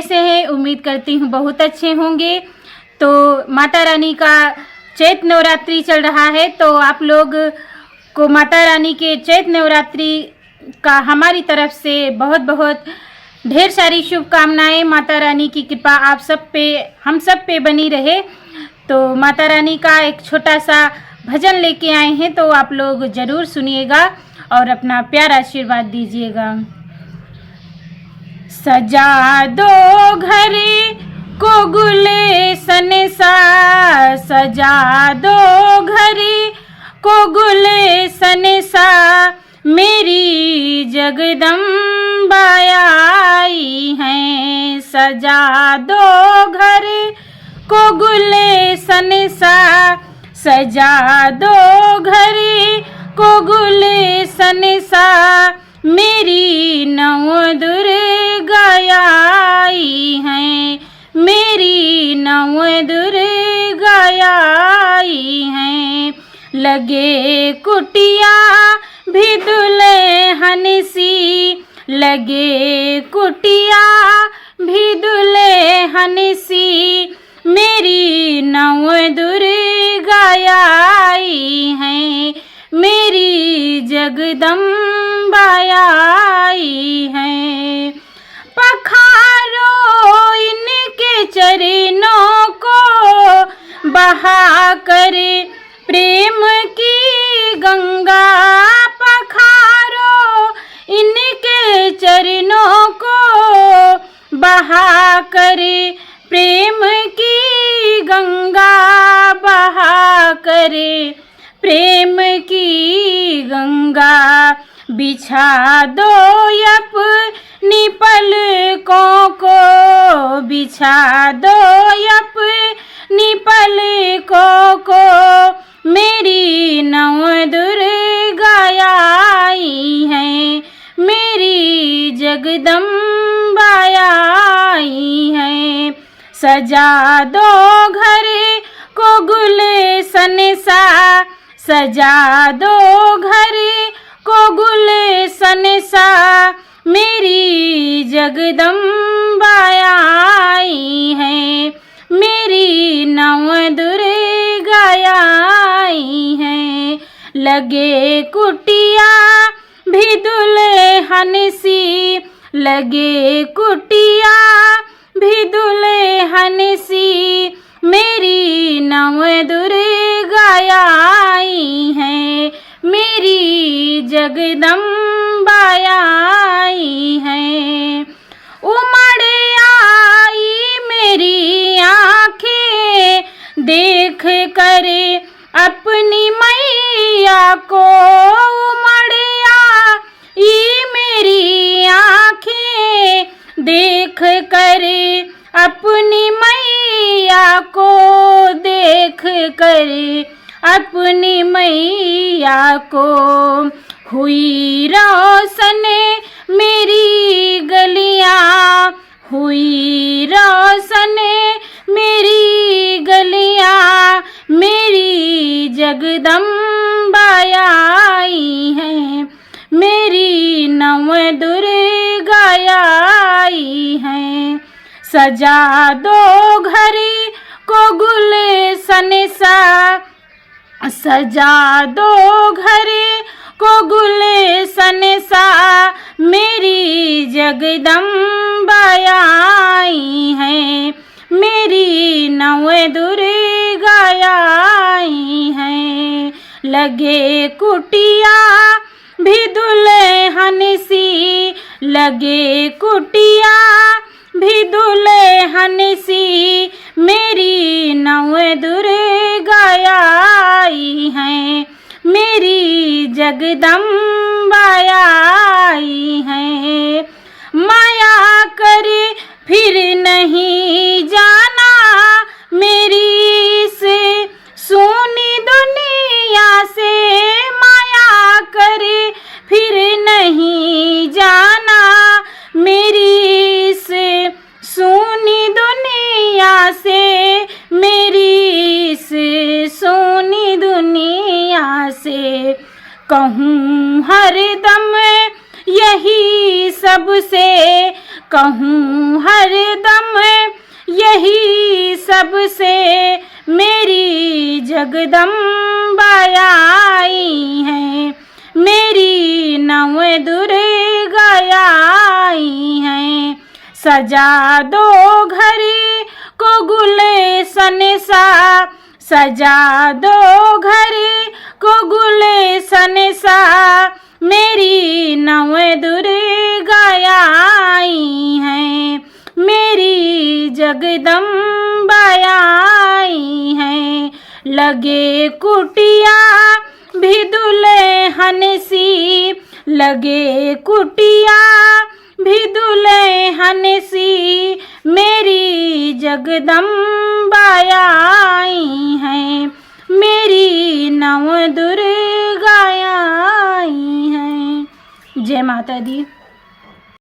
कैसे हैं? उम्मीद करती हूँ बहुत अच्छे होंगे। तो माता रानी का चैत नवरात्रि चल रहा है, तो आप लोग को माता रानी के चैत नवरात्रि का हमारी तरफ से बहुत बहुत ढेर सारी शुभकामनाएं। माता रानी की कृपा आप सब पे, हम सब पे बनी रहे। तो माता रानी का एक छोटा सा भजन लेके आए हैं, तो आप लोग ज़रूर सुनिएगा और अपना प्यार आशीर्वाद दीजिएगा। सजा दो घर को गुलशन सा, सजा दो घर को गुलशन सा, मेरी जगदम्बा आई हैं। सजा दो घर को गुलशन सा, सजा दो घर को गुलशन सा, मेरी नौ दुर्गा आई हैं, मेरी नौ दुर्गा आई हैं। लगे कुटिया भी दुल्हन सी, लगे कुटिया भी दुल्हन सी, मेरी नौ दुर्गा आई हैं, मेरी जगदम्बा आई हैं। पखारो इनके चरणों को, बहा कर प्रेम की गंगा। पखारो इनके चरणों को, बहा कर प्रेम की गंगा, बहा कर प्रेम की गंगा। बिछा दो अपनी पलकों को, बिछा दो अपनी पलकों को, मेरी नौ दुर्गा आई हैं, मेरी जगदम्बा आई हैं। सजा दो घर को गुलशन सा, सजा दो घर को गुलशन सा, मेरी जगदम्बा आई हैं, मेरी नौ दुर्गा आई हैं। लगे कुटिया भी दुल्हन सी, लगे कुटिया भी दुल्हन सी, मेरी नौ दुर्गा आई हैं, मेरी जगदम्बा आई हैं। उमड़ आई मेरी आँखें देख कर अपनी मैया को, उमड़ आई मेरी आँखें देख कर अपनी मैया को, देख कर अपनी मैया को। हुई रोशन मेरी गलियां, हुई रोशन मेरी गलियां, मेरी जगदम्बा आई हैं, मेरी नौ दुर्गा आई हैं। सजा दो घर को गुलशन सा, सजा दो घर को गुलशन सा, मेरी जगदम्बा आई हैं, मेरी नौ दुर्गा आई हैं। लगे कुटिया भी दुल्हन सी, लगे कुटिया भी दुल्हन सी, मेरी नौ दुर्गा आई हैं, मेरी जगदम्बा आई हैं। माया करे फिर नहीं जाना मेरी से सोनी दुनिया से, माया करे फिर नहीं जाना मेरी से सोनी दुनिया से, मेरी से सोनी दुनिया से। कहूँ हरदम यही सबसे, कहूँ हरदम तब से मेरी जगदम्बा आई हैं, मेरी नव दुर्गा आई हैं। सजा दो घर को गुलशन सा, सजा दो घर को गुलशन सा, मेरी नव दुर्गा आई हैं, मेरी जगदम्बा आई हैं। लगे कुटिया भी दुल्हन सी, लगे कुटिया भी दुल्हन सी, मेरी जगदम्बा आई हैं, मेरी नव दुर्गा आई हैं। जय माता दी।